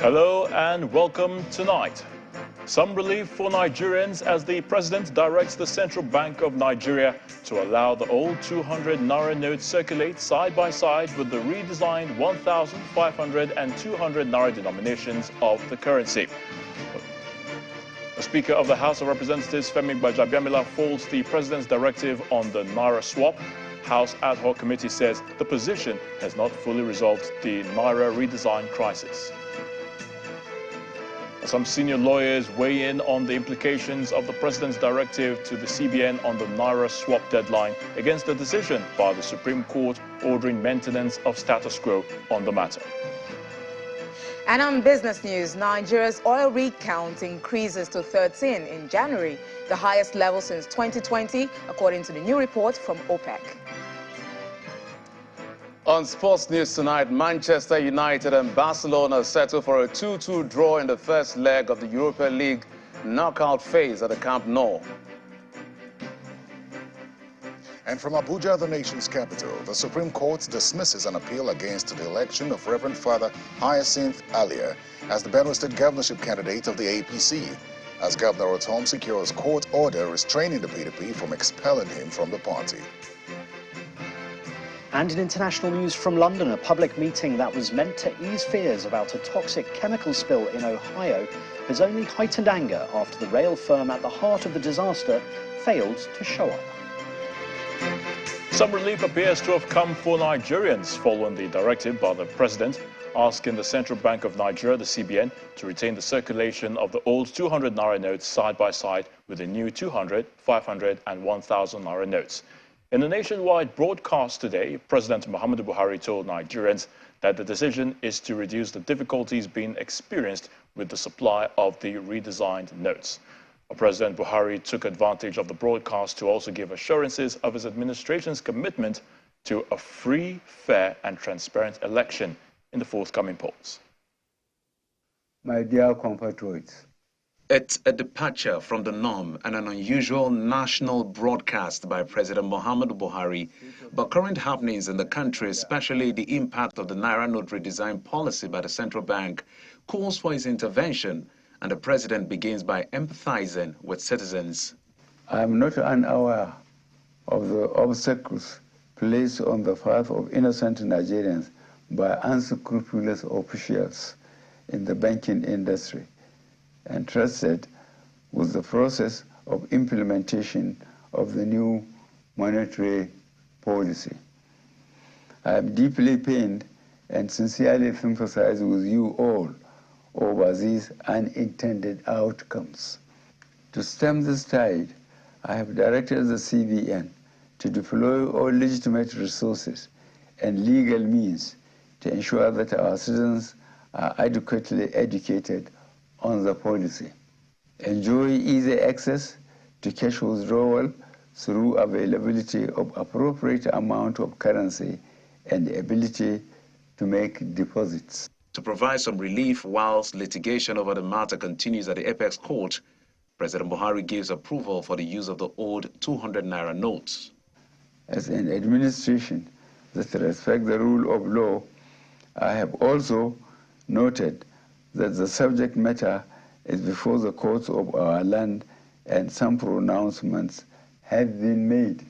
Hello and welcome tonight. Some relief for Nigerians as the president directs the Central Bank of Nigeria to allow the old 200 Naira notes circulate side by side with the redesigned 1,500 and 200 Naira denominations of the currency. The Speaker of the House of Representatives, Femi Gbajabiamila, folds the president's directive on the Naira swap. House Ad Hoc Committee says the position has not fully resolved the Naira redesign crisis. Some senior lawyers weigh in on the implications of the president's directive to the CBN on the Naira swap deadline against the decision by the Supreme Court ordering maintenance of status quo on the matter. And on business news, Nigeria's oil rig count increases to 13 in January, the highest level since 2020, according to the new report from OPEC. On sports news tonight, Manchester United and Barcelona settle for a 2-2 draw in the first leg of the Europa League knockout phase at the Camp Nou. And from Abuja, the nation's capital, the Supreme Court dismisses an appeal against the election of Reverend Father Hyacinth Alia as the Benue State governorship candidate of the APC, as Governor Otom secures court order restraining the PDP from expelling him from the party. And in international news from London, a public meeting that was meant to ease fears about a toxic chemical spill in Ohio has only heightened anger after the rail firm at the heart of the disaster failed to show up. Some relief appears to have come for Nigerians following the directive by the president asking the Central Bank of Nigeria, the CBN, to retain the circulation of the old 200 Naira notes side by side with the new 200, 500 and 1,000 Naira notes. In a nationwide broadcast today, President Muhammadu Buhari told Nigerians that the decision is to reduce the difficulties being experienced with the supply of the redesigned notes. President Buhari took advantage of the broadcast to also give assurances of his administration's commitment to a free, fair and transparent election in the forthcoming polls. My dear compatriots, It's a departure from the norm and an unusual national broadcast by President Muhammadu Buhari. But current happenings in the country, especially the impact of the Naira note redesign policy by the central bank, calls for his intervention, and the president begins by empathizing with citizens. I am not unaware of the obstacles placed on the path of innocent Nigerians by unscrupulous officials in the banking industry, entrusted with the process of implementation of the new monetary policy. I am deeply pained and sincerely sympathize with you all over these unintended outcomes. To stem this tide, I have directed the CBN to deploy all legitimate resources and legal means to ensure that our citizens are adequately educated on the policy. Enjoy easy access to cash withdrawal through availability of appropriate amount of currency and the ability to make deposits. To provide some relief whilst litigation over the matter continues at the Apex Court, President Buhari gives approval for the use of the old 200 Naira notes. As an administration that respects the rule of law, I have also noted that the subject matter is before the courts of our land and some pronouncements have been made.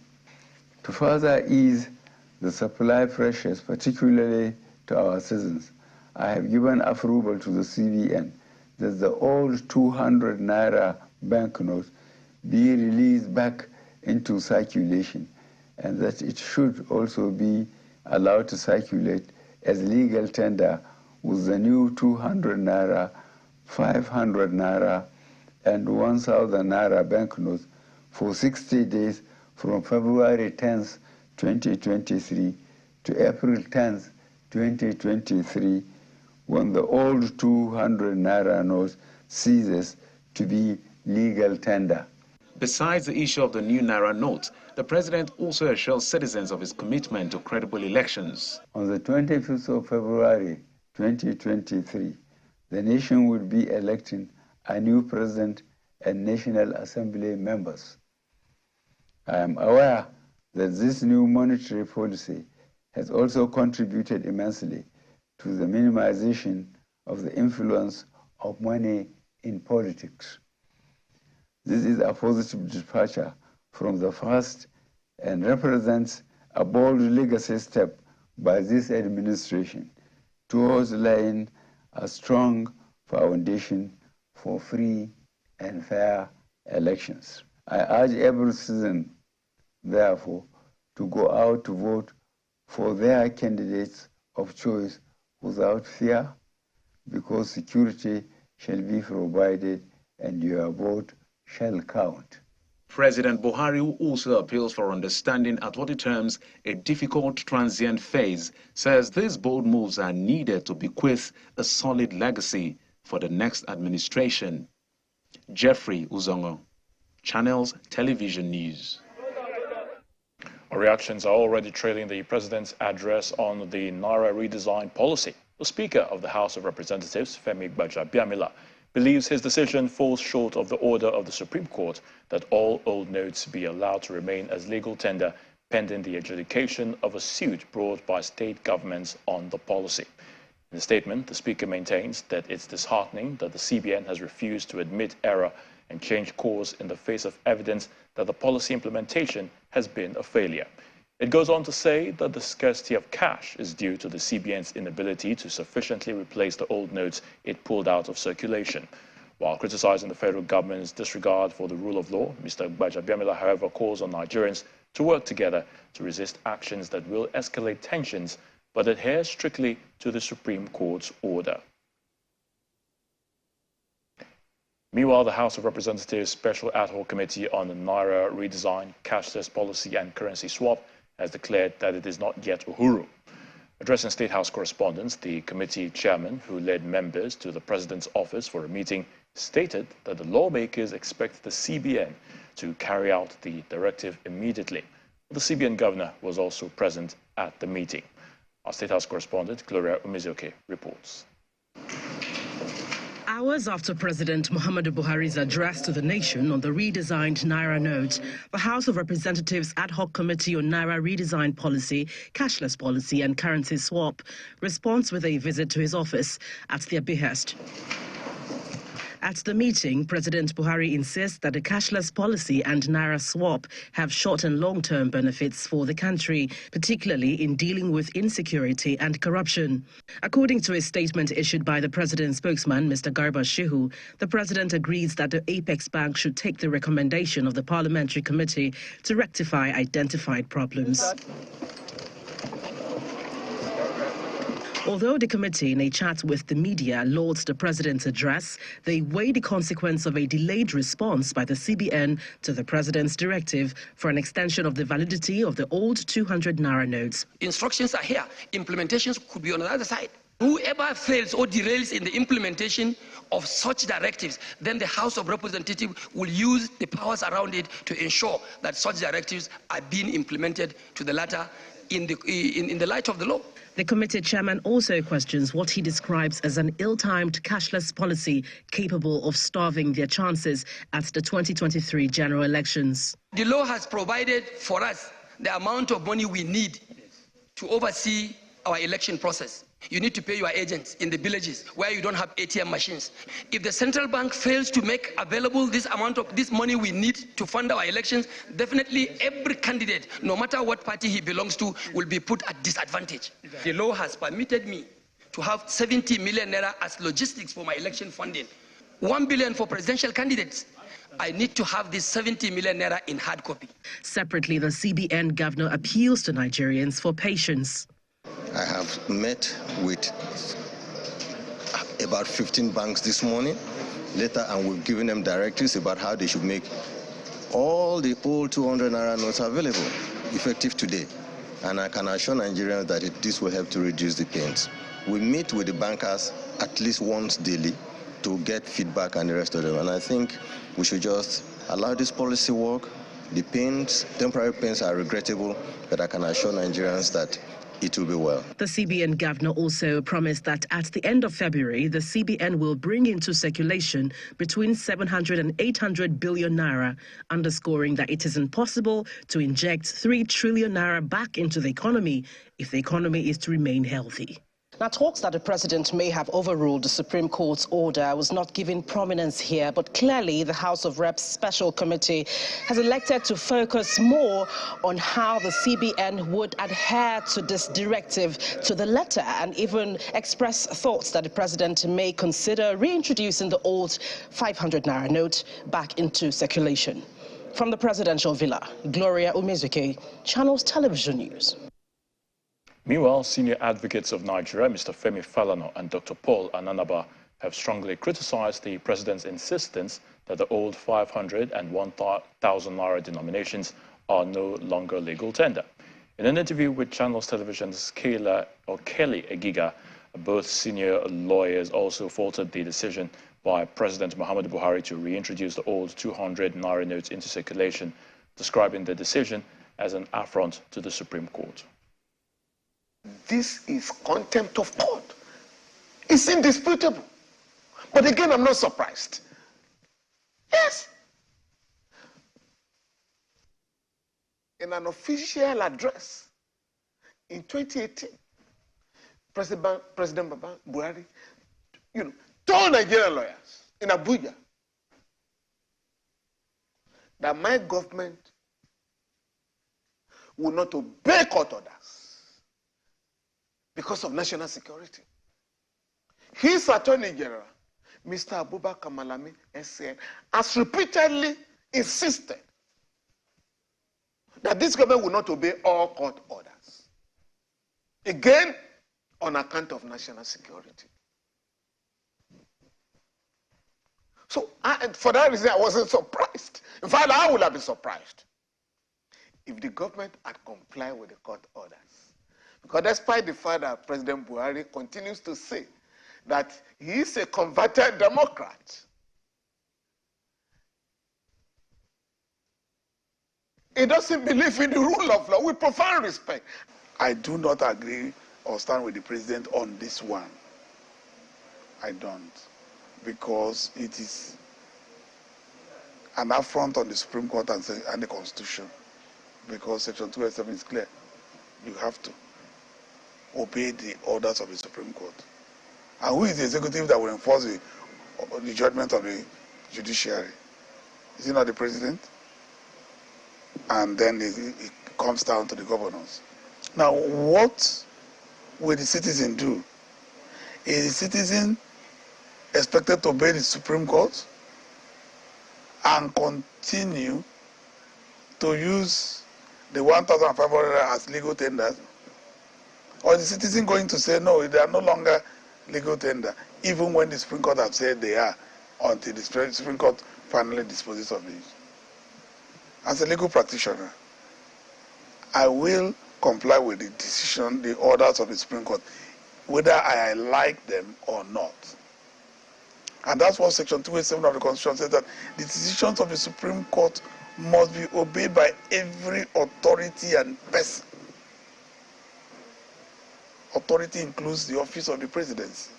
To further ease the supply pressures, particularly to our citizens, I have given approval to the CBN that the old 200 Naira banknotes be released back into circulation and that it should also be allowed to circulate as legal tender with the new 200 Naira, 500 Naira, and 1,000 Naira banknotes for 60 days from February 10th, 2023 to April 10th, 2023, when the old 200 Naira notes ceases to be legal tender. Besides the issue of the new Naira note, the president also assures citizens of his commitment to credible elections. On the 25th of February, 2023, the nation will be electing a new president and National Assembly members. I am aware that this new monetary policy has also contributed immensely to the minimization of the influence of money in politics. This is a positive departure from the past and represents a bold legacy step by this administration towards laying a strong foundation for free and fair elections. I urge every citizen, therefore, to go out to vote for their candidates of choice without fear, because security shall be provided and your vote shall count. President Buhari, who also appeals for understanding at what he terms a difficult transient phase, says these bold moves are needed to bequeath a solid legacy for the next administration. Jeffrey Uzongo, Channels Television News. Reactions are already trailing the president's address on the Naira redesign policy. The Speaker of the House of Representatives, Femi Gbajabiamila, believes his decision falls short of the order of the Supreme Court that all old notes be allowed to remain as legal tender pending the adjudication of a suit brought by state governments on the policy. In a statement, the Speaker maintains that it's disheartening that the CBN has refused to admit error and change course in the face of evidence that the policy implementation has been a failure. It goes on to say that the scarcity of cash is due to the CBN's inability to sufficiently replace the old notes it pulled out of circulation. While criticizing the federal government's disregard for the rule of law, Mr. Gbajabiamila, however, calls on Nigerians to work together to resist actions that will escalate tensions, but adhere strictly to the Supreme Court's order. Meanwhile, the House of Representatives Special Ad Hoc Committee on the Naira redesign, cashless policy and currency swap has declared that it is not yet Uhuru. Addressing State House correspondents, the committee chairman, who led members to the president's office for a meeting, stated that the lawmakers expect the CBN to carry out the directive immediately. The CBN governor was also present at the meeting. Our State House correspondent, Gloria Umezoke, reports. Hours after President Muhammadu Buhari's address to the nation on the redesigned Naira note, the House of Representatives Ad Hoc Committee on Naira Redesign Policy, Cashless Policy and Currency Swap responds with a visit to his office at their behest. At the meeting, President Buhari insists that the cashless policy and Naira swap have short and long-term benefits for the country, particularly in dealing with insecurity and corruption. According to a statement issued by the president's spokesman, Mr. Garba Shehu, the president agrees that the Apex Bank should take the recommendation of the parliamentary committee to rectify identified problems. Although the committee, in a chat with the media, lauds the president's address, they weigh the consequence of a delayed response by the CBN to the president's directive for an extension of the validity of the old 200 Naira notes. Instructions are here. Implementations could be on the other side. Whoever fails or derails in the implementation of such directives, then the House of Representatives will use the powers around it to ensure that such directives are being implemented to the latter in the light of the law. The committee chairman also questions what he describes as an ill-timed cashless policy capable of starving their chances at the 2023 general elections. The law has provided for us the amount of money we need to oversee our election process. You need to pay your agents in the villages where you don't have ATM machines. If the central bank fails to make available this amount of this money we need to fund our elections, definitely every candidate, no matter what party he belongs to, will be put at disadvantage. The law has permitted me to have 70 million naira as logistics for my election funding, 1 billion for presidential candidates. I need to have this 70 million naira in hard copy. Separately, the CBN governor appeals to Nigerians for patience. I have met with about 15 banks this morning, later, and we've given them directives about how they should make all the old 200 Naira notes available, effective today. And I can assure Nigerians that this will help to reduce the pains. We meet with the bankers at least once daily to get feedback and the rest of them. And I think we should just allow this policy work. The pains, temporary pains, are regrettable, but I can assure Nigerians that it will be well. The CBN governor also promised that at the end of February, the CBN will bring into circulation between 700 and 800 billion naira, underscoring that it is impossible to inject 3 trillion naira back into the economy if the economy is to remain healthy. Now, talks that the president may have overruled the Supreme Court's order was not given prominence here, but clearly the House of Reps Special Committee has elected to focus more on how the CBN would adhere to this directive to the letter, and even express thoughts that the president may consider reintroducing the old 500 Naira note back into circulation. From the presidential villa, Gloria Umezuke, Channels Television News. Meanwhile, senior advocates of Nigeria, Mr. Femi Falana and Dr. Paul Ananaba, have strongly criticized the president's insistence that the old 500 and 1,000 Naira denominations are no longer legal tender. In an interview with Channels Television's Kelly Egiga, both senior lawyers also faulted the decision by President Muhammadu Buhari to reintroduce the old 200 Naira notes into circulation, describing the decision as an affront to the Supreme Court. This is contempt of court. It's indisputable. But again, I'm not surprised. Yes. In an official address in 2018, President Buhari, told Nigerian lawyers in Abuja that my government will not obey court orders because of national security. His Attorney General, Mr. Abubakar Malami, SN, has repeatedly insisted that this government will not obey all court orders. Again, on account of national security. So, for that reason, I wasn't surprised. In fact, I would have been surprised if the government had complied with the court orders. Because despite the fact that President Buhari continues to say that he is a converted Democrat, he doesn't believe in the rule of law with profound respect. I do not agree or stand with the president on this one. I don't. Because it is an affront on the Supreme Court and the Constitution. Because Section 287 is clear. You have to obey the orders of the Supreme Court. And who is the executive that will enforce the judgment of the judiciary? Is it not the president? And then it comes down to the governors. Now, what will the citizen do? Is the citizen expected to obey the Supreme Court and continue to use the 1,500 as legal tenders? Or is the citizen going to say, no, they are no longer legal tender, even when the Supreme Court have said they are, until the Supreme Court finally disposes of it? As a legal practitioner, I will comply with the decision, the orders of the Supreme Court, whether I like them or not. And that's what Section 287 of the Constitution says, that the decisions of the Supreme Court must be obeyed by every authority and person. Authority includes the office of the presidency.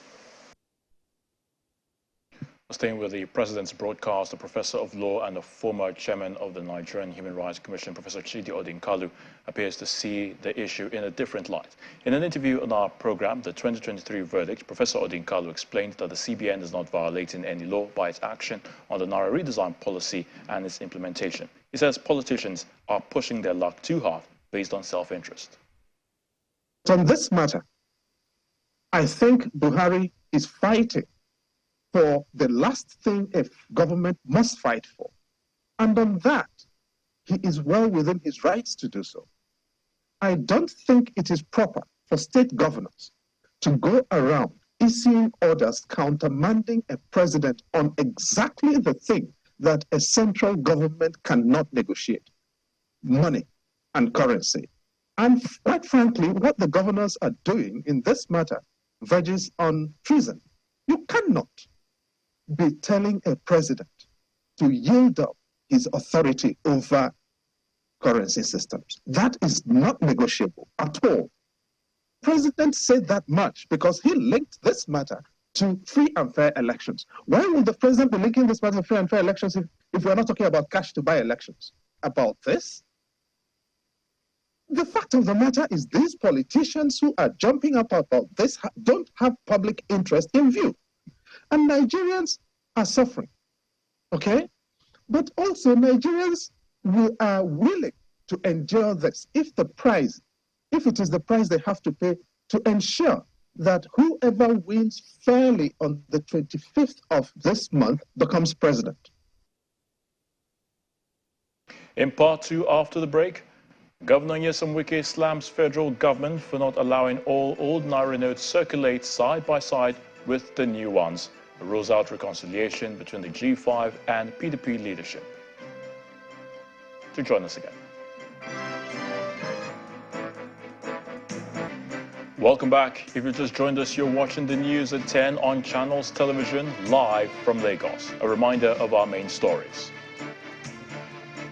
Staying with the president's broadcast, the professor of law and the former chairman of the Nigerian Human Rights Commission, Professor Chidi Odinkalu, appears to see the issue in a different light. In an interview on our program, The 2023 Verdict, Professor Odinkalu explained that the CBN is not violating any law by its action on the Naira redesign policy and its implementation. He says politicians are pushing their luck too hard based on self-interest. On this matter, I think Buhari is fighting for the last thing a government must fight for. And on that, he is well within his rights to do so. I don't think it is proper for state governors to go around issuing orders countermanding a president on exactly the thing that a central government cannot negotiate: money and currency. And quite frankly, what the governors are doing in this matter verges on treason. You cannot be telling a president to yield up his authority over currency systems. That is not negotiable at all. President said that much because he linked this matter to free and fair elections. Why would the president be linking this matter to free and fair elections if we're not talking about cash to buy elections? About this? the fact of the matter is these politicians who are jumping up about this don't have public interest in view. And Nigerians are suffering, okay? But also Nigerians are willing to endure this if it is the price they have to pay to ensure that whoever wins fairly on the 25th of this month becomes president. In part two, after the break, Governor Nyesom Wike slams federal government for not allowing all old Naira notes circulate side by side with the new ones. It rules out reconciliation between the G5 and PDP leadership. To join us again. Welcome back. If you just joined us, you're watching the news at 10 on Channels Television, live from Lagos. A reminder of our main stories.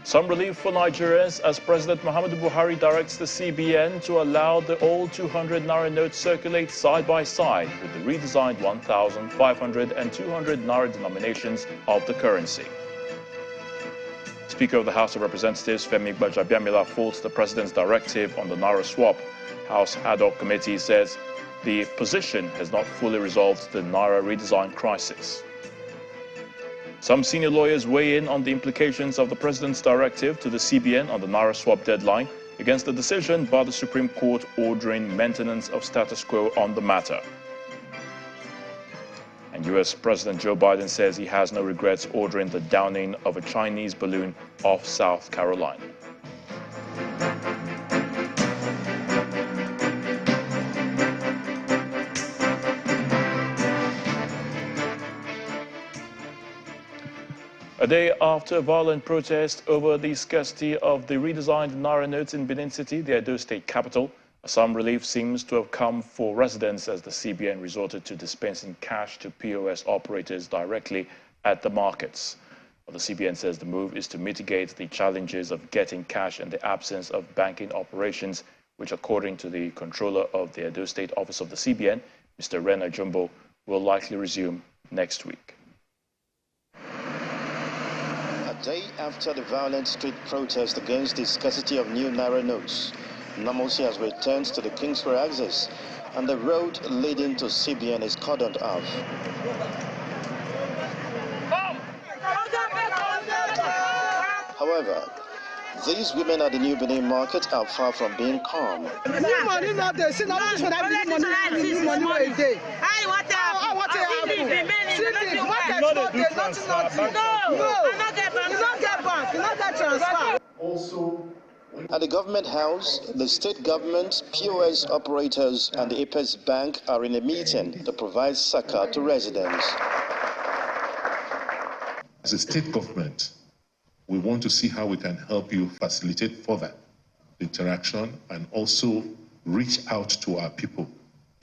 Some relief for Nigerians as President Muhammadu Buhari directs the CBN to allow the old 200 Naira notes circulate side by side with the redesigned 1,000, 500 and 200 Naira denominations of the currency. Speaker of the House of Representatives Femi Gbajabiamila faults the President's directive on the Naira swap. House ad hoc committee says the position has not fully resolved the Naira redesign crisis. Some senior lawyers weigh in on the implications of the President's directive to the CBN on the Naira swap deadline against the decision by the Supreme Court ordering maintenance of status quo on the matter. And US President Joe Biden says he has no regrets ordering the downing of a Chinese balloon off South Carolina. A day after a violent protest over the scarcity of the redesigned Naira notes in Benin City, the Edo State capital, some relief seems to have come for residents as the CBN resorted to dispensing cash to POS operators directly at the markets. Well, the CBN says the move is to mitigate the challenges of getting cash in the absence of banking operations, which according to the controller of the Edo State office of the CBN, Mr. Rena Jumbo, will likely resume next week. A day after the violent street protest against the scarcity of new Naira notes, normalcy has returned to the Kingsway axis, and the road leading to CBN is cordoned off. However, these women at the New Benin market are far from being calm. At the government house, the state government, POS operators and the Apex Bank are in a meeting to provide succor to residents. As a state government, we want to see how we can help you facilitate further interaction and also reach out to our people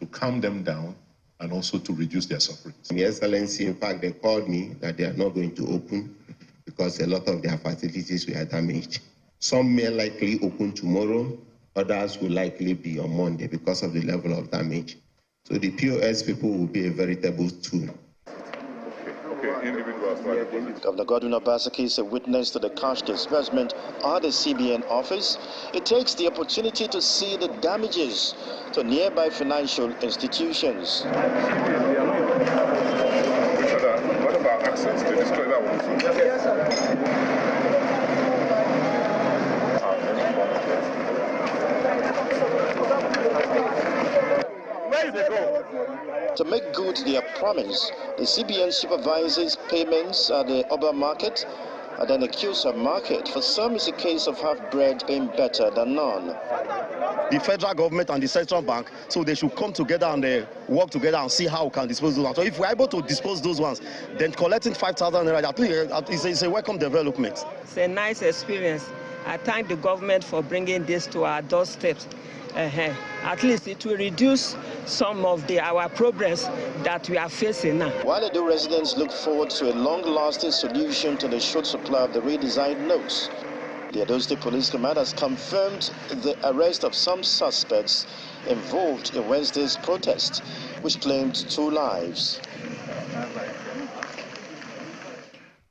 to calm them down and also to reduce their suffering. Your Excellency, in fact, they called me that they are not going to open because a lot of their facilities were damaged. Some may likely open tomorrow, others will likely be on Monday because of the level of damage. So the POS people will be a veritable tool. Governor Godwin Obaseki is a witness to the cash disbursement at the CBN office. It takes the opportunity to see the damages to nearby financial institutions. What about access to destroy that one? To make good their promise, the CBN supervises payments at the Oba market and then the Kusa market. For some, it's a case of half bread being better than none. The federal government and the central bank, so they should come together and work together and see how we can dispose those ones. So if we're able to dispose those ones, then collecting 5,000 naira is a welcome development. It's a nice experience. I thank the government for bringing this to our doorsteps. At least it will reduce some of our problems that we are facing now. While Edo residents look forward to a long-lasting solution to the short supply of the redesigned notes, the Edo State Police Command has confirmed the arrest of some suspects involved in Wednesday's protest, which claimed 2 lives.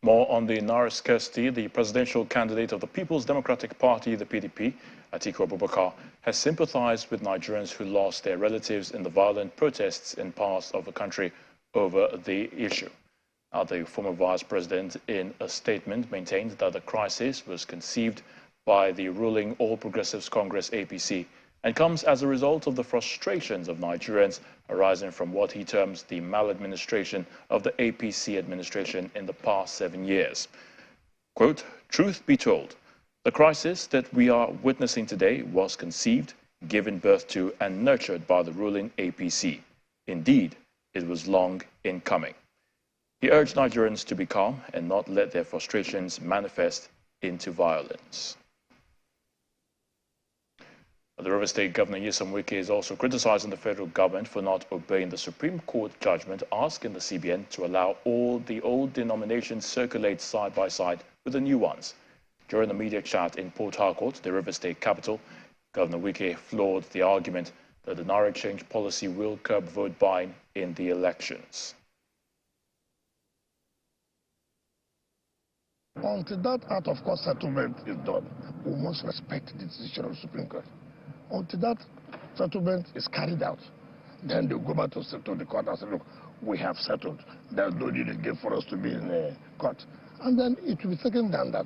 More on the Naira scarcity. The presidential candidate of the People's Democratic Party, the PDP, Atiku Abubakar, has sympathized with Nigerians who lost their relatives in the violent protests in parts of the country over the issue. Now, the former vice president, in a statement, maintained that the crisis was conceived by the ruling All Progressives Congress APC and comes as a result of the frustrations of Nigerians arising from what he terms the maladministration of the APC administration in the past 7 years. Quote, "Truth be told, the crisis that we are witnessing today was conceived, given birth to, and nurtured by the ruling APC. Indeed, it was long in coming." He urged Nigerians to be calm and not let their frustrations manifest into violence. The River State Governor Nyesom Wike is also criticizing the federal government for not obeying the Supreme Court judgment asking the CBN to allow all the old denominations circulate side by side with the new ones. During a media chat in Port Harcourt, the River State capital, Governor Wike floored the argument that the Naira exchange policy will curb vote buying in the elections. Until that out of court settlement is done, we must respect the decision of the Supreme Court. Until that settlement is carried out, then they'll go back to the court and say, look, we have settled. There's no need again for us to be in a court. And then it will be taken down that,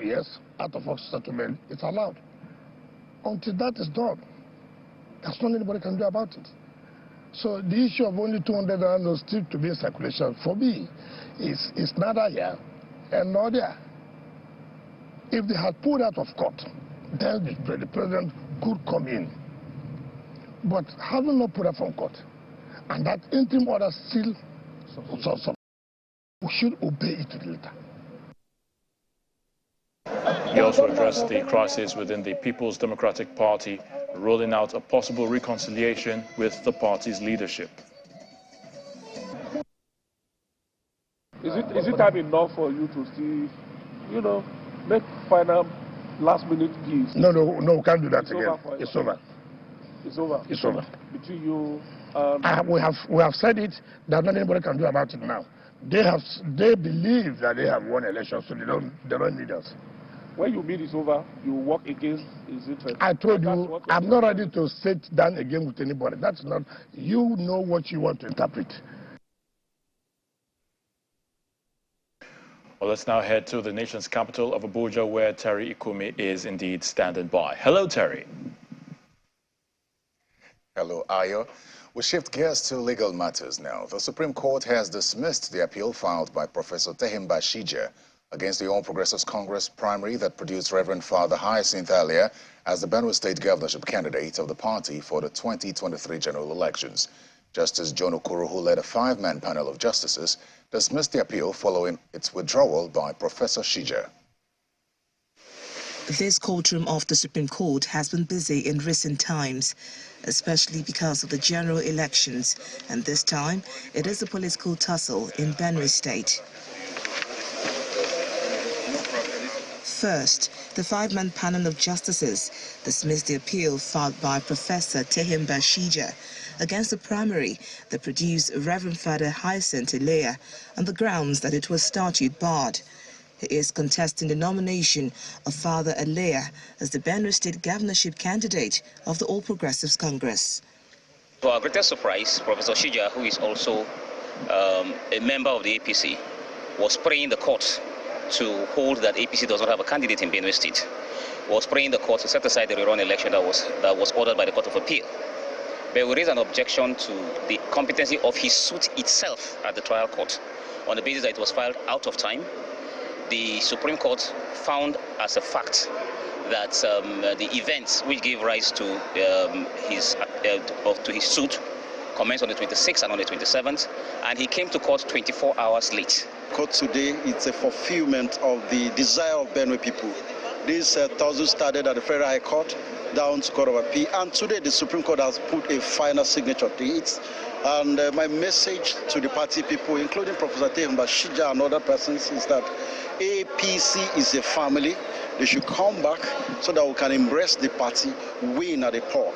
yes, out of court settlement is allowed. Until that is done, there's nothing anybody can do about it. So the issue of only 200 notes still to be in circulation, for me, is neither here and nor there. If they had pulled out of court, then the president could come in. But having not put out from court, and that interim order still, we should obey it to the letter. He also addressed the crisis within the People's Democratic Party, rolling out a possible reconciliation with the party's leadership. Is it time enough for you to still, make final last-minute deals? No, we can't do that again. It's over. It's over. It's over. Between you, we have said it. That not anybody can do about it now. They believe that they have won elections, so they don't need us. When you mean it's over, you work against his interest. I told you, I'm not ready to sit down again with anybody. That's not. You know what you want to interpret. Well, let's now head to the nation's capital of Abuja, where Terry Ikumi is indeed standing by. Hello, Terry. Hello, Ayo. We shift gears to legal matters now. The Supreme Court has dismissed the appeal filed by Professor Tehim Bashija against the All Progressives Congress primary that produced Reverend Father Hyacinth Alia as the Benue State governorship candidate of the party for the 2023 general elections. Justice John Okoro, who led a 5-man panel of justices, dismissed the appeal following its withdrawal by Professor Shija. This courtroom of the Supreme Court has been busy in recent times, especially because of the general elections, and this time it is a political tussle in Benue State. First, the 5-man panel of justices dismissed the appeal filed by Professor Tehim Bashija against the primary that produced Reverend Father Hyacinth Alia on the grounds that it was statute barred. He is contesting the nomination of Father Alia as the Benue State governorship candidate of the All Progressives Congress. To our greatest surprise, Professor Shija, who is also a member of the APC, was praying the court to hold that APC does not have a candidate in Benue State, was praying the court to set aside the rerun election that was ordered by the Court of Appeal. But we raised an objection to the competency of his suit itself at the trial court on the basis that it was filed out of time. The Supreme Court found as a fact that the events which gave rise to his suit commenced on the 26th and on the 27th, and he came to court 24 hours late. Court today, it's a fulfillment of the desire of Benue people. This tussle started at the Federal High Court, down to Court of Appeal, and today the Supreme Court has put a final signature to it. And my message to the party people, including Professor Tehim Bashija and other persons, is that APC is a family. They should come back so that we can embrace the party, win at the poll.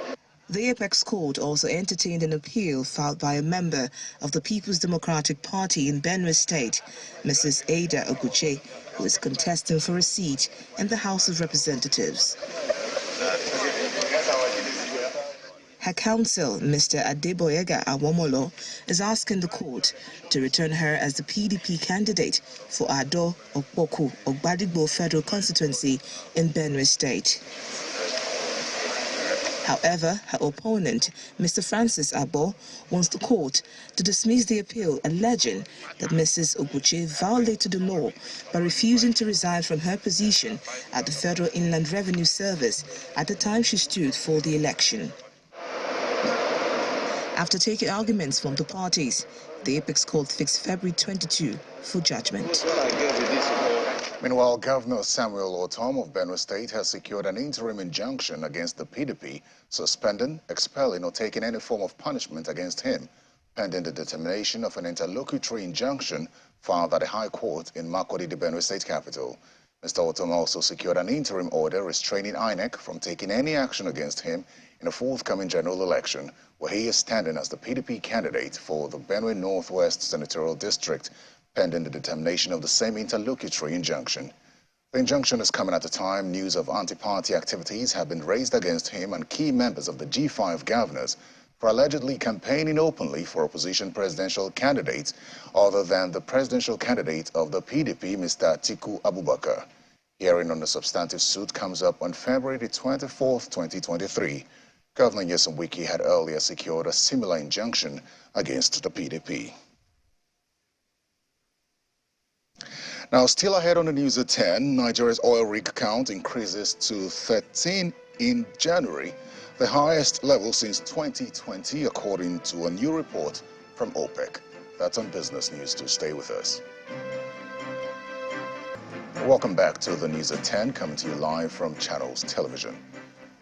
The Apex Court also entertained an appeal filed by a member of the People's Democratic Party in Benue State, Mrs. Ada Oguche, who is contesting for a seat in the House of Representatives. Her counsel, Mr. Adeboyega Awomolo, is asking the court to return her as the PDP candidate for Ado Okpoku Ogbadigbo Federal Constituency in Benue State. However, her opponent, Mr. Francis Abo, wants the court to dismiss the appeal, alleging that Mrs. Oguche violated the law by refusing to resign from her position at the Federal Inland Revenue Service at the time she stood for the election. After taking arguments from the parties, the Apex Court fixed February 22 for judgment. Meanwhile, Governor Samuel Ortom of Benue State has secured an interim injunction against the PDP, suspending, expelling, or taking any form of punishment against him, pending the determination of an interlocutory injunction filed at the High Court in Makurdi, the Benue State capital. Mr. Ortom also secured an interim order restraining INEC from taking any action against him in a forthcoming general election, where he is standing as the PDP candidate for the Benue Northwest Senatorial District, pending the determination of the same interlocutory injunction. The injunction is coming at a time news of anti-party activities have been raised against him and key members of the G5 governors for allegedly campaigning openly for opposition presidential candidates other than the presidential candidate of the PDP, Mr. Atiku Abubakar. Hearing on the substantive suit comes up on February the 24th, 2023. Governor Nyesom Wike had earlier secured a similar injunction against the PDP. Now, still ahead on the news at 10, Nigeria's oil rig count increases to 13 in January, the highest level since 2020, according to a new report from OPEC. That's on Business News, to stay with us. Welcome back to the news at 10, coming to you live from Channels Television.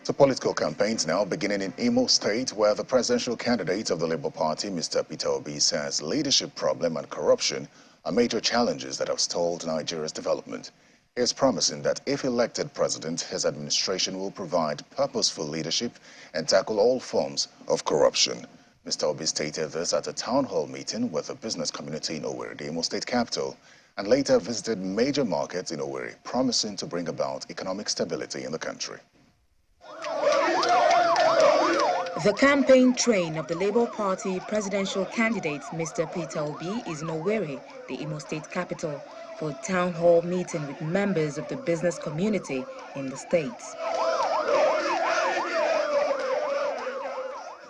So political campaigns now beginning in Imo State, where the presidential candidate of the Labour Party, Mr. Peter Obi, says leadership problem and corruption are major challenges that have stalled Nigeria's development. He is promising that if elected president, his administration will provide purposeful leadership and tackle all forms of corruption. Mr. Obi stated this at a town hall meeting with the business community in Owerri, the Imo State capital, and later visited major markets in Owerri, promising to bring about economic stability in the country. The campaign train of the Labour Party presidential candidate, Mr. Peter Obi, is in Owerri, the Imo State capital, for a town hall meeting with members of the business community in the state.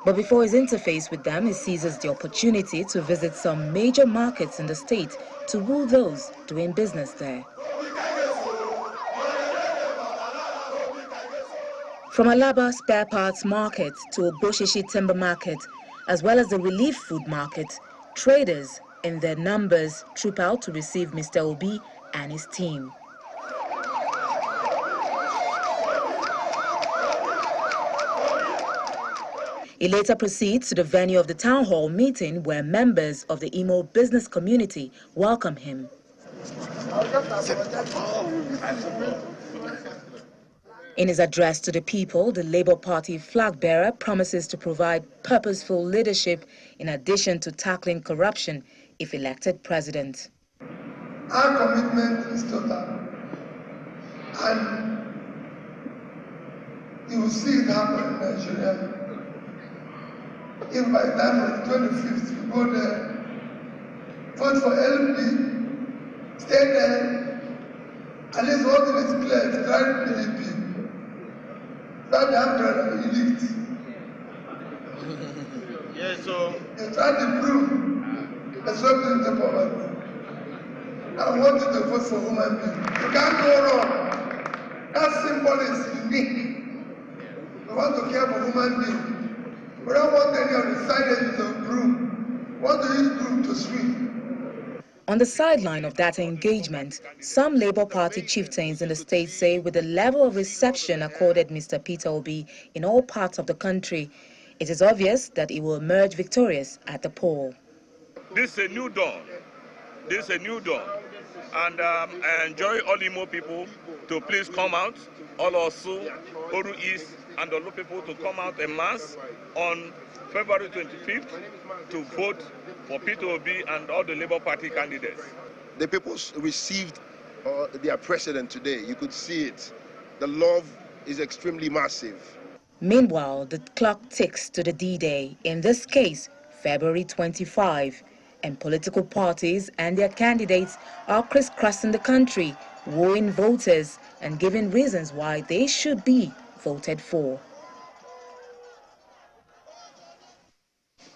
But before his interface with them, he seizes the opportunity to visit some major markets in the state to woo those doing business there. From Alaba Spare Parts Market to Oboshishi Timber Market, as well as the Relief Food Market, traders in their numbers troop out to receive Mr. Obi and his team. He later proceeds to the venue of the town hall meeting, where members of the Imo business community welcome him. In his address to the people, the Labour Party flag bearer promises to provide purposeful leadership in addition to tackling corruption if elected president. Our commitment is total, and you will see it happen in Nigeria. If by the time of the 25th you go there, vote for LP, stay there, at least one thing is clear, it's trying PDP. That the umbrella elite. Yes, so it's trying to prove a certain into poverty. I want you to vote for human beings. You can't go wrong. That symbol is unique. We want to care for human beings. We don't want any of the signage to prove. We want to use proof to sweep. On the sideline of that engagement, some Labour Party chieftains in the state say with the level of reception accorded Mr. Peter Obi in all parts of the country, it is obvious that he will emerge victorious at the poll. This is a new dawn. This is a new dawn. And I enjoy all Imo people to please come out, all Osu, Oru East, and the Olu people to come out en masse on February 25th to vote for Peter Obi and all the Labour Party candidates. The people received their president today. You could see it. The love is extremely massive. Meanwhile, the clock ticks to the D-Day, in this case, February 25, and political parties and their candidates are crisscrossing the country, wooing voters and giving reasons why they should be voted for.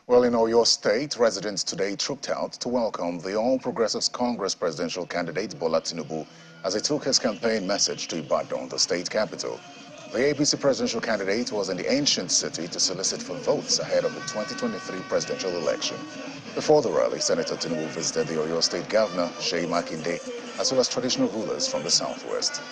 Well, in Oyo State, residents today trooped out to welcome the All Progressives Congress presidential candidate Bola Tinubu as he took his campaign message to Ibadan, the state capital. The APC presidential candidate was in the ancient city to solicit for votes ahead of the 2023 presidential election. Before the rally, Senator Tinubu visited the Oyo State Governor, Seyi Makinde, as well as traditional rulers from the southwest.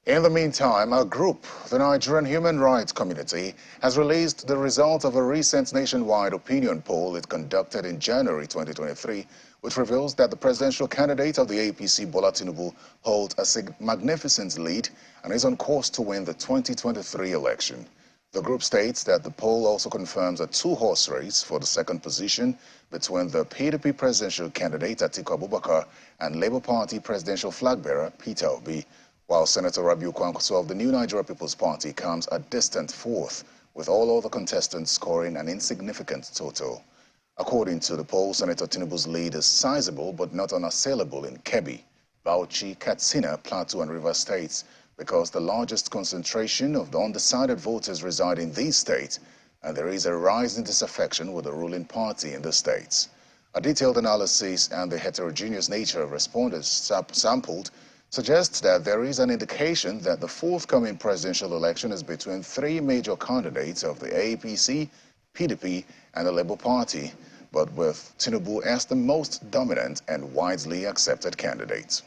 In the meantime, a group, the Nigerian Human Rights Community, has released the result of a recent nationwide opinion poll it conducted in January 2023, which reveals that the presidential candidate of the APC, Bola Tinubu, holds a magnificent lead and is on course to win the 2023 election. The group states that the poll also confirms a two-horse race for the second position between the PDP presidential candidate, Atiku Abubakar, and Labour Party presidential flag-bearer, Peter Obi, while Senator Rabiu Kwankwaso of the New Nigeria People's Party comes a distant fourth, with all other contestants scoring an insignificant total. According to the poll, Senator Tinubu's lead is sizable but not unassailable in Kebbi, Bauchi, Katsina, Plateau and Rivers states, because the largest concentration of the undecided voters reside in these states, and there is a rise in disaffection with the ruling party in the states. A detailed analysis and the heterogeneous nature of respondents sampled suggests that there is an indication that the forthcoming presidential election is between three major candidates of the APC, PDP, and the Labour Party, but with Tinubu as the most dominant and widely accepted candidate.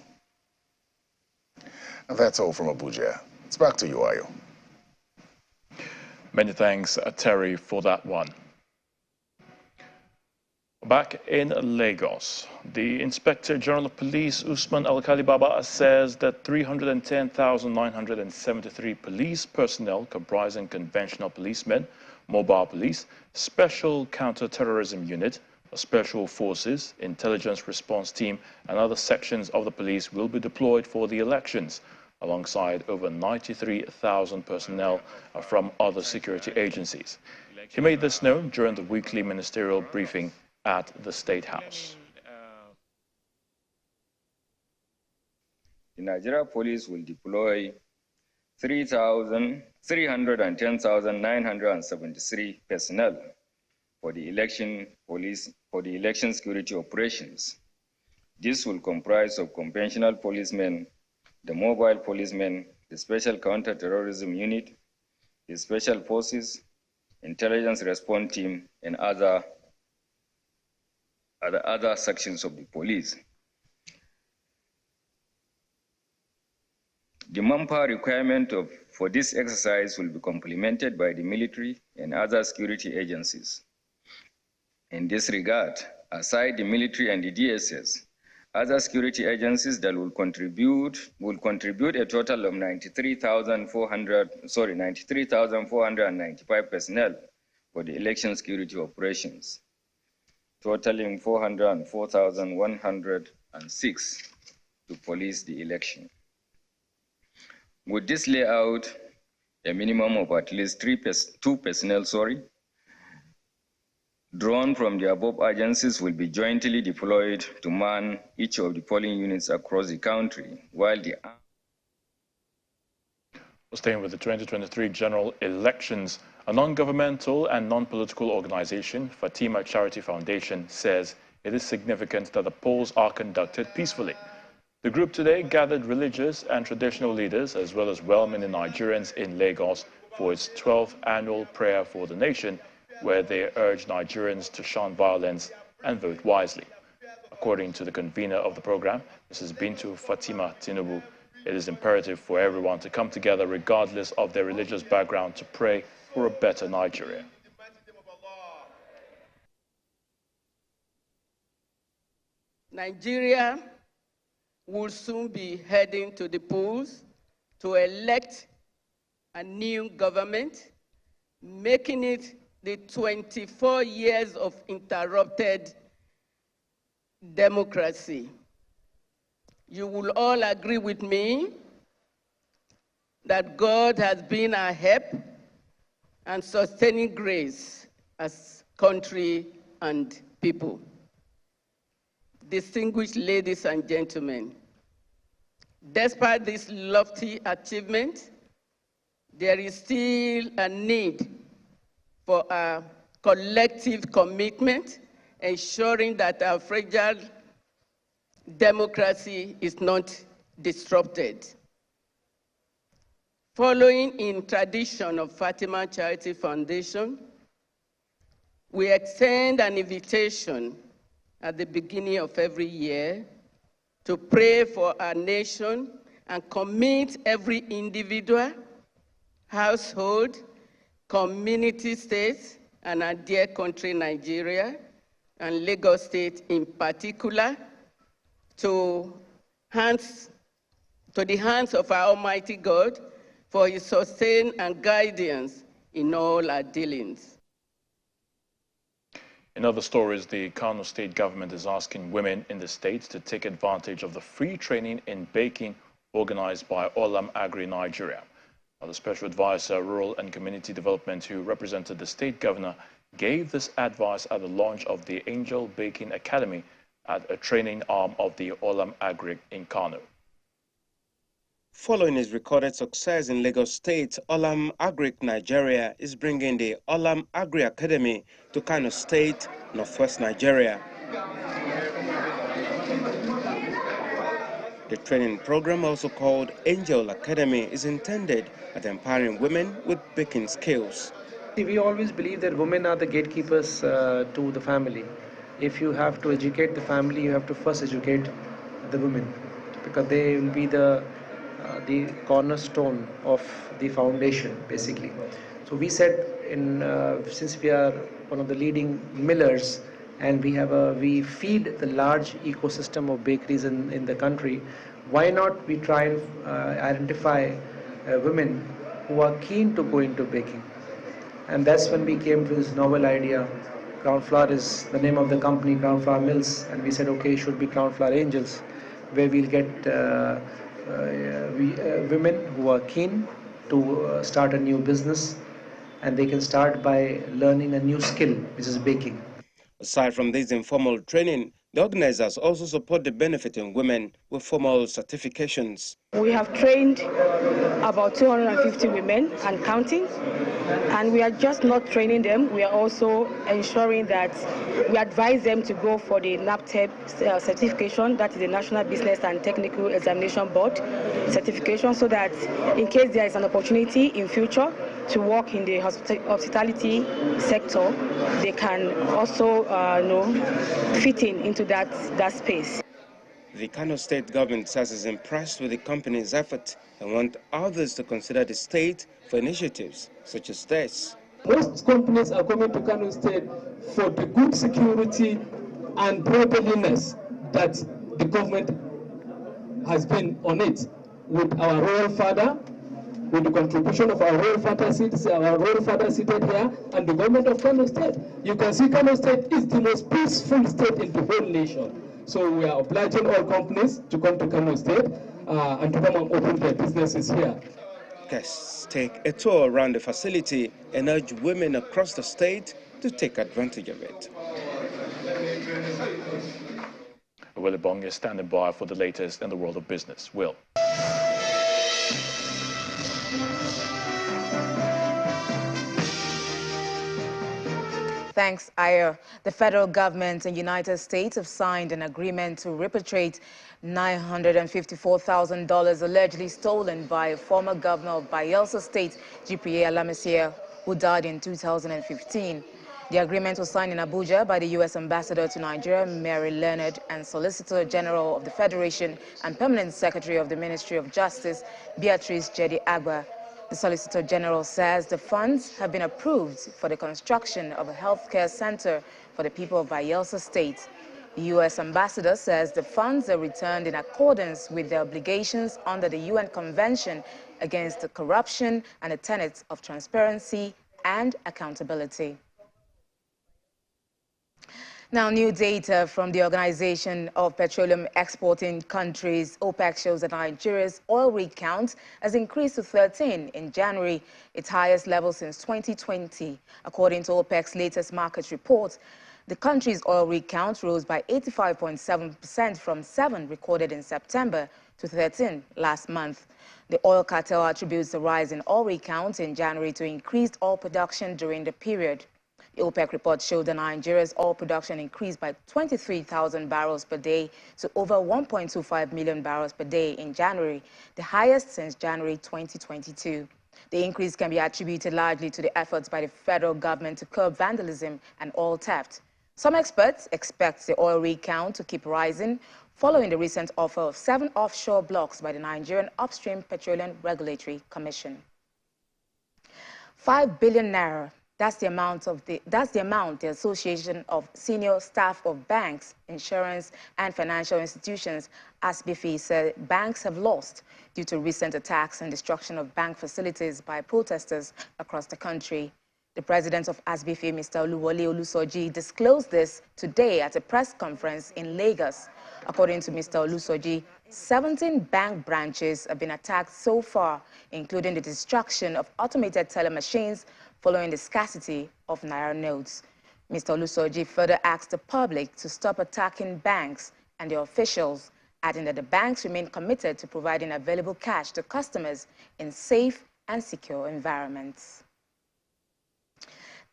And that's all from Abuja. It's back to you, Ayo. Many thanks, Terry, for that one. Back in Lagos, the Inspector General of Police, Usman Alkali-Baba, says that 310,973 police personnel comprising conventional policemen, mobile police, special counter-terrorism unit, special forces, intelligence response team, and other sections of the police will be deployed for the elections, alongside over 93,000 personnel from other security agencies. He made this known during the weekly ministerial briefing at the State House. The Nigeria Police will deploy 310,973 personnel for the election security operations. This will comprise of conventional policemen, the mobile policemen, the special counter-terrorism unit, the special forces, intelligence response team, and other sections of the police. The manpower requirement for this exercise will be complemented by the military and other security agencies. In this regard, aside the military and the DSS, other security agencies that will contribute a total of 93,495 personnel for the election security operations, totaling 404,106 to police the election. With this layout, a minimum of at least two personnel, drawn from the above agencies will be jointly deployed to man each of the polling units across the country, while the... Staying with the 2023 general elections, a non-governmental and non-political organization, Fatima Charity Foundation, says it is significant that the polls are conducted peacefully. The group today gathered religious and traditional leaders as well as well-meaning Nigerians in Lagos for its 12th annual prayer for the nation, where they urge Nigerians to shun violence and vote wisely. According to the convener of the program, Mrs. Bintu Fatima Tinubu, it is imperative for everyone to come together regardless of their religious background to pray for a better Nigeria. Nigeria will soon be heading to the polls to elect a new government, making it the 24 years of interrupted democracy. You will all agree with me that God has been our help and sustaining grace as country and people. Distinguished ladies and gentlemen, despite this lofty achievement, there is still a need for a collective commitment, ensuring that our fragile democracy is not disrupted. Following in tradition of Fatima Charity Foundation, we extend an invitation at the beginning of every year to pray for our nation and commit every individual, household, community, state, and our dear country, Nigeria, and Lagos State in particular, to the hands of our Almighty God for his sustain and guidance in all our dealings. In other stories, the Kano state government is asking women in the state to take advantage of the free training in baking organized by Olam Agri Nigeria. Now, the Special Advisor, Rural and Community Development, who represented the state governor, gave this advice at the launch of the Angel Baking Academy at a training arm of the Olam Agri in Kano. Following his recorded success in Lagos State, Olam Agri Nigeria is bringing the Olam Agri Academy to Kano State, northwest Nigeria. The training program, also called Angel Academy, is intended at empowering women with baking skills. We always believe that women are the gatekeepers to the family. If you have to educate the family, you have to first educate the women, because they will be the cornerstone of the foundation, basically. So we said, since we are one of the leading millers, and we feed the large ecosystem of bakeries in the country, why not we try and identify women who are keen to go into baking? And that's when we came to this novel idea. Crown Flour is the name of the company, Crown Flour Mills, and we said, okay, it should be Crown Flour Angels, where we'll get women who are keen to start a new business, and they can start by learning a new skill, which is baking. Aside from this informal training, the organizers also support the benefiting women with formal certifications. We have trained about 250 women and counting, and we are just not training them, we are also ensuring that we advise them to go for the NAPTEB certification, that is the National Business and Technical Examination Board certification, so that in case there is an opportunity in future to work in the hospitality sector, they can also fit into that space. The Kano state government says is impressed with the company's effort and want others to consider the state for initiatives such as this. Most companies are coming to Kano State for the good security and brotherliness that the government has been on it. With our royal father, with the contribution of our royal father seated here, and the government of Kano State. You can see Kano State is the most peaceful state in the whole nation. So we are obliging all companies to come to Kano State and to come and open their businesses here. Guests take a tour around the facility and urge women across the state to take advantage of it. Willie Bong is standing by for the latest in the world of business. Will. Thanks, Aya. The federal government and United States have signed an agreement to repatriate $954,000 allegedly stolen by a former governor of Bayelsa State, GPA Alamisier, who died in 2015. The agreement was signed in Abuja by the U.S. Ambassador to Nigeria, Mary Leonard, and Solicitor General of the Federation and Permanent Secretary of the Ministry of Justice, Beatrice Jedi Agba. The Solicitor General says the funds have been approved for the construction of a healthcare center for the people of Bayelsa State. The U.S. ambassador says the funds are returned in accordance with their obligations under the UN Convention Against Corruption and the tenets of transparency and accountability. Now, new data from the Organization of Petroleum Exporting Countries, OPEC, shows that Nigeria's oil rig count has increased to 13 in January, its highest level since 2020. According to OPEC's latest market report, the country's oil rig count rose by 85.7% from 7 recorded in September to 13 last month. The oil cartel attributes the rise in oil rig count in January to increased oil production during the period. The OPEC report showed that Nigeria's oil production increased by 23,000 barrels per day to over 1.25 million barrels per day in January, the highest since January 2022. The increase can be attributed largely to the efforts by the federal government to curb vandalism and oil theft. Some experts expect the oil rig count to keep rising following the recent offer of 7 offshore blocks by the Nigerian Upstream Petroleum Regulatory Commission. 5 billion naira. That's the amount the Association of Senior Staff of Banks, Insurance and Financial Institutions, ASBIFI, said banks have lost due to recent attacks and destruction of bank facilities by protesters across the country. The president of ASBIFI, Mr. Oluwole Olusoji, disclosed this today at a press conference in Lagos. According to Mr. Olusoji, 17 bank branches have been attacked so far, including the destruction of automated teller machines following the scarcity of Naira notes. Mr. Olusoji further asked the public to stop attacking banks and their officials, adding that the banks remain committed to providing available cash to customers in safe and secure environments.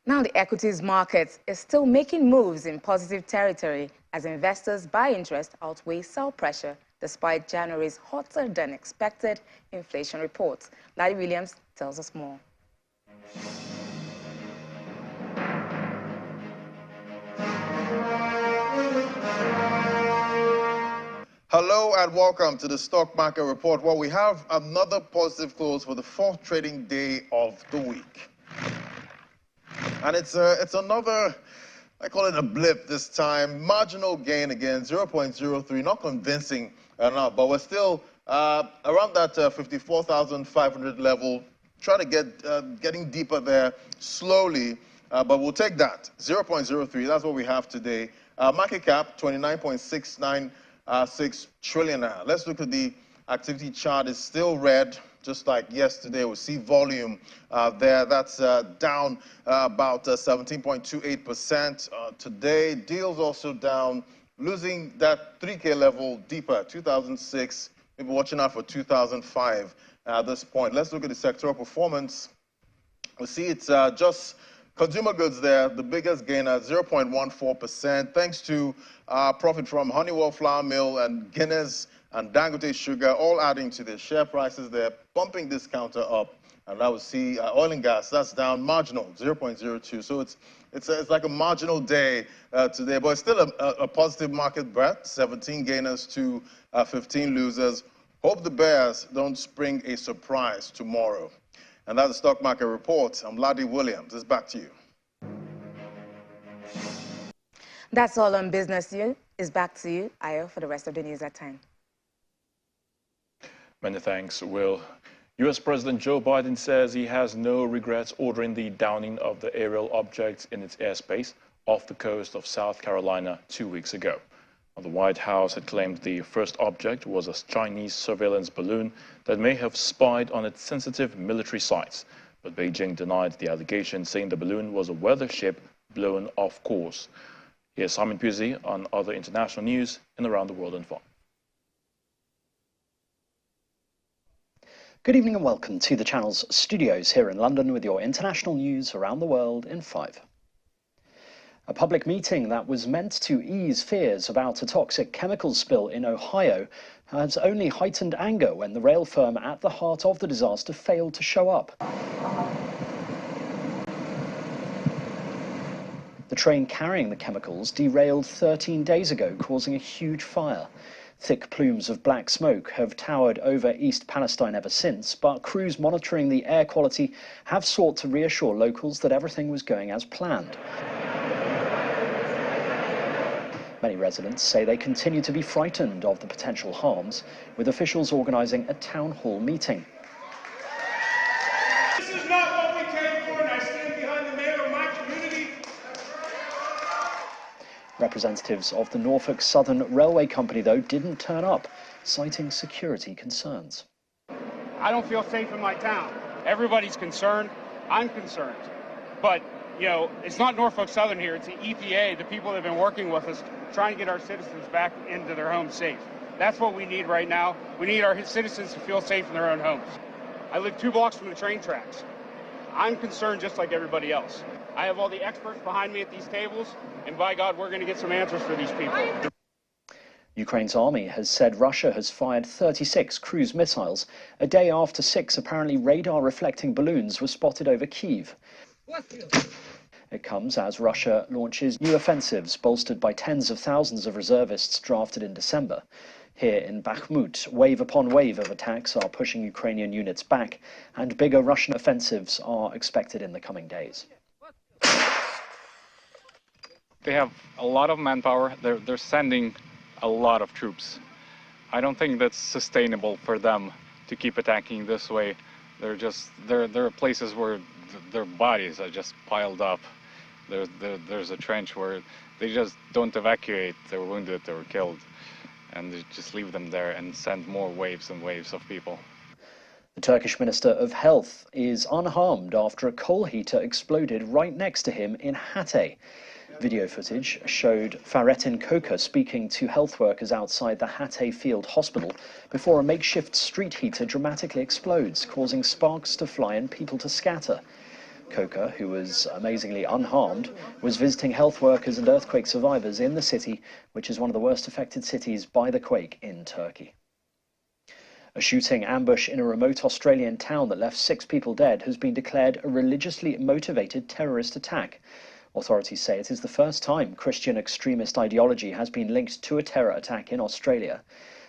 Now, the equities market is still making moves in positive territory as investors' buy interest outweighs sell pressure despite January's hotter than expected inflation report. Larry Williams tells us more. Hello and welcome to the Stock Market Report, where we have another positive close for the 4th trading day of the week. And it's another, I call it a blip this time, marginal gain again, 0.03, not convincing enough, but we're still around that 54,500 level, trying to getting deeper there slowly, but we'll take that, 0.03, that's what we have today. Market cap, 29.696 trillion. Let's look at the activity chart. It's still red, just like yesterday. We see volume there. That's down about 17.28%. Today, deals also down, losing that 3K level deeper, 2006. Maybe watching out for 2005 at this point. Let's look at the sectoral performance. We see it's just consumer goods there, the biggest gainer, 0.14%, thanks to profit from Honeywell Flour Mill and Guinness and Dangote Sugar, all adding to the share prices there, bumping this counter up. And now we see oil and gas, that's down marginal, 0.02. So it's like a marginal day today, but it's still a positive market breadth, 17 gainers to 15 losers. Hope the bears don't spring a surprise tomorrow. And that's the Stock Market Report. I'm Larry Williams. It's back to you. That's all on business news. It's back to you, Ayo, for the rest of the news at 10. Many thanks, Will. U.S. President Joe Biden says he has no regrets ordering the downing of the aerial objects in its airspace off the coast of South Carolina 2 weeks ago. The White House had claimed the first object was a Chinese surveillance balloon that may have spied on its sensitive military sites, but Beijing denied the allegation, saying the balloon was a weather ship blown off course. Here's Simon Puzzi on other international news and around the world in 5. Good evening and welcome to the channel's studios here in London with your international news around the world in 5. A public meeting that was meant to ease fears about a toxic chemical spill in Ohio has only heightened anger when the rail firm at the heart of the disaster failed to show up. The train carrying the chemicals derailed 13 days ago, causing a huge fire. Thick plumes of black smoke have towered over East Palestine ever since, but crews monitoring the air quality have sought to reassure locals that everything was going as planned. Many residents say they continue to be frightened of the potential harms, with officials organising a town hall meeting. This is not what we came for, and I stand behind the mayor of my community. Representatives of the Norfolk Southern Railway Company, though, didn't turn up, citing security concerns. I don't feel safe in my town. Everybody's concerned. I'm concerned. But, you know, it's not Norfolk Southern here. It's the EPA, the people that have been working with us, trying to get our citizens back into their homes safe. That's what we need right now. We need our citizens to feel safe in their own homes. I live 2 blocks from the train tracks. I'm concerned just like everybody else. I have all the experts behind me at these tables, and by God, we're going to get some answers for these people. Ukraine's army has said Russia has fired 36 cruise missiles a day after 6 apparently radar-reflecting balloons were spotted over Kyiv. It comes as Russia launches new offensives bolstered by tens of thousands of reservists drafted in December. Here in Bakhmut, wave upon wave of attacks are pushing Ukrainian units back, and bigger Russian offensives are expected in the coming days. They have a lot of manpower. They're sending a lot of troops. I don't think that's sustainable for them to keep attacking this way. There are places where their bodies are just piled up. There's a trench where they just don't evacuate their wounded or killed, and they just leave them there and send more waves and waves of people. The Turkish Minister of Health is unharmed after a coal heater exploded right next to him in Hatay. Video footage showed Fahrettin Koca speaking to health workers outside the Hatay Field Hospital before a makeshift street heater dramatically explodes, causing sparks to fly and people to scatter. Koca, who was amazingly unharmed, was visiting health workers and earthquake survivors in the city, which is one of the worst affected cities by the quake in Turkey. A shooting ambush in a remote Australian town that left 6 people dead has been declared a religiously motivated terrorist attack. Authorities say it is the first time Christian extremist ideology has been linked to a terror attack in Australia.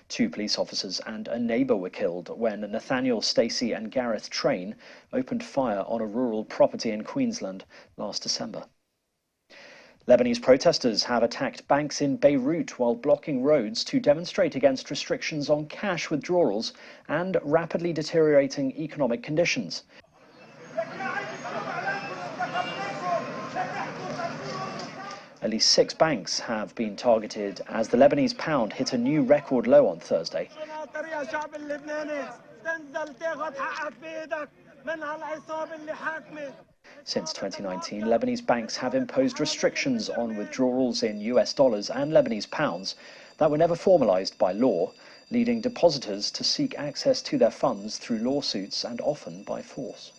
2 police officers and a neighbour were killed when Nathaniel, Stacey and Gareth Train opened fire on a rural property in Queensland last December. Lebanese protesters have attacked banks in Beirut while blocking roads to demonstrate against restrictions on cash withdrawals and rapidly deteriorating economic conditions. At least 6 banks have been targeted as the Lebanese pound hit a new record low on Thursday. Since 2019, Lebanese banks have imposed restrictions on withdrawals in US dollars and Lebanese pounds that were never formalized by law, leading depositors to seek access to their funds through lawsuits and often by force.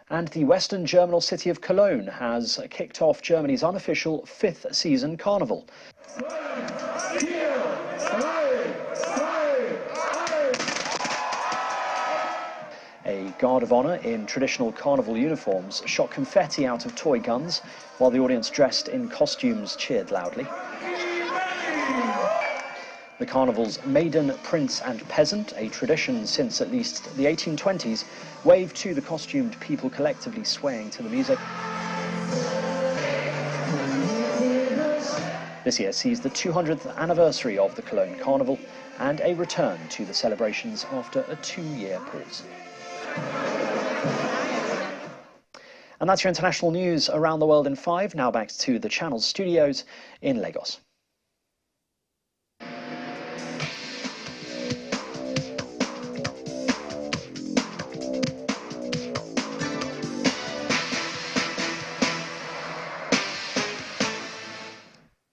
And the Western German city of Cologne has kicked off Germany's unofficial 5th season carnival. A guard of honor in traditional carnival uniforms shot confetti out of toy guns, while the audience dressed in costumes cheered loudly. The carnival's maiden, prince and peasant, a tradition since at least the 1820s, waved to the costumed people collectively swaying to the music. This year sees the 200th anniversary of the Cologne Carnival and a return to the celebrations after a 2-year pause. And that's your international news around the world in 5. Now back to the Channel's studios in Lagos.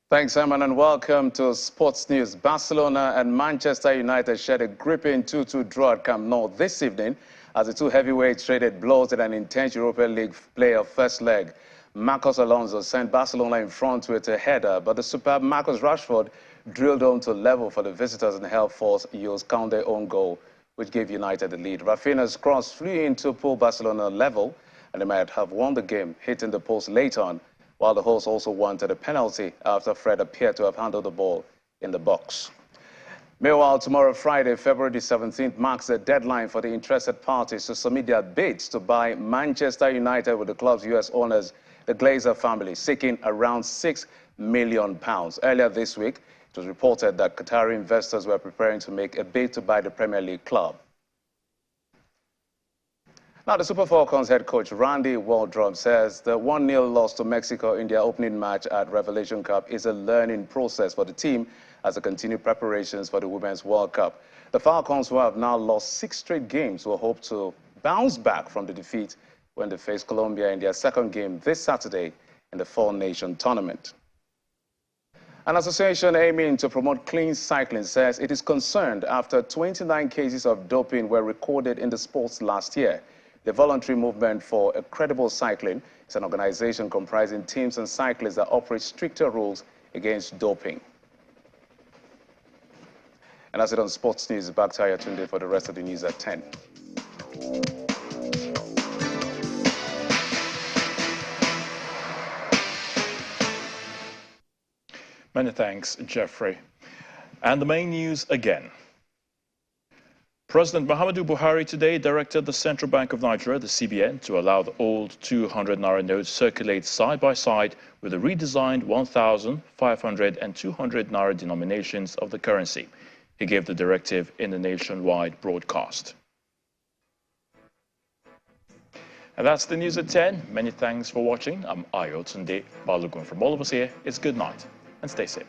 Thanks, Simon, and welcome to Sports News. Barcelona and Manchester United shared a gripping 2-2 draw at Camp Nou this evening as the 2 heavyweights traded blows in an intense Europa League playoff first leg. Marcos Alonso sent Barcelona in front with a header, but the superb Marcus Rashford drilled home to level for the visitors and helped force Jules Koundé's own goal, which gave United the lead. Rafinha's cross flew in to pull Barcelona level, and they might have won the game, hitting the post late on, while the hosts also wanted a penalty after Fred appeared to have handled the ball in the box. Meanwhile, tomorrow, Friday, February 17th, marks the deadline for the interested parties to submit their bids to buy Manchester United, with the club's US owners the Glazer family, seeking around £6 million. Earlier this week, it was reported that Qatari investors were preparing to make a bid to buy the Premier League club. Now, the Super Falcons head coach Randy Waldrum says the 1-0 loss to Mexico in their opening match at Revelation Cup is a learning process for the team as they continue preparations for the Women's World Cup. The Falcons, who have now lost 6 straight games, will hope to bounce back from the defeat when they face Colombia in their second game this Saturday in the Four-Nation Tournament. An association aiming to promote clean cycling says it is concerned after 29 cases of doping were recorded in the sports last year. The Voluntary Movement for a Credible Cycling is an organization comprising teams and cyclists that operate stricter rules against doping. And that's it on Sports News. Back to Ayatunde for the rest of the news at 10. Many thanks, Jeffrey. And the main news again. President Muhammadu Buhari today directed the Central Bank of Nigeria, the CBN, to allow the old 200 Naira notes circulate side by side with the redesigned 1,000, 500 and 200 Naira denominations of the currency. He gave the directive in the nationwide broadcast. And that's the news at 10. Many thanks for watching. I'm Ayotunde Balogun. From all of us here, it's good night and stay safe.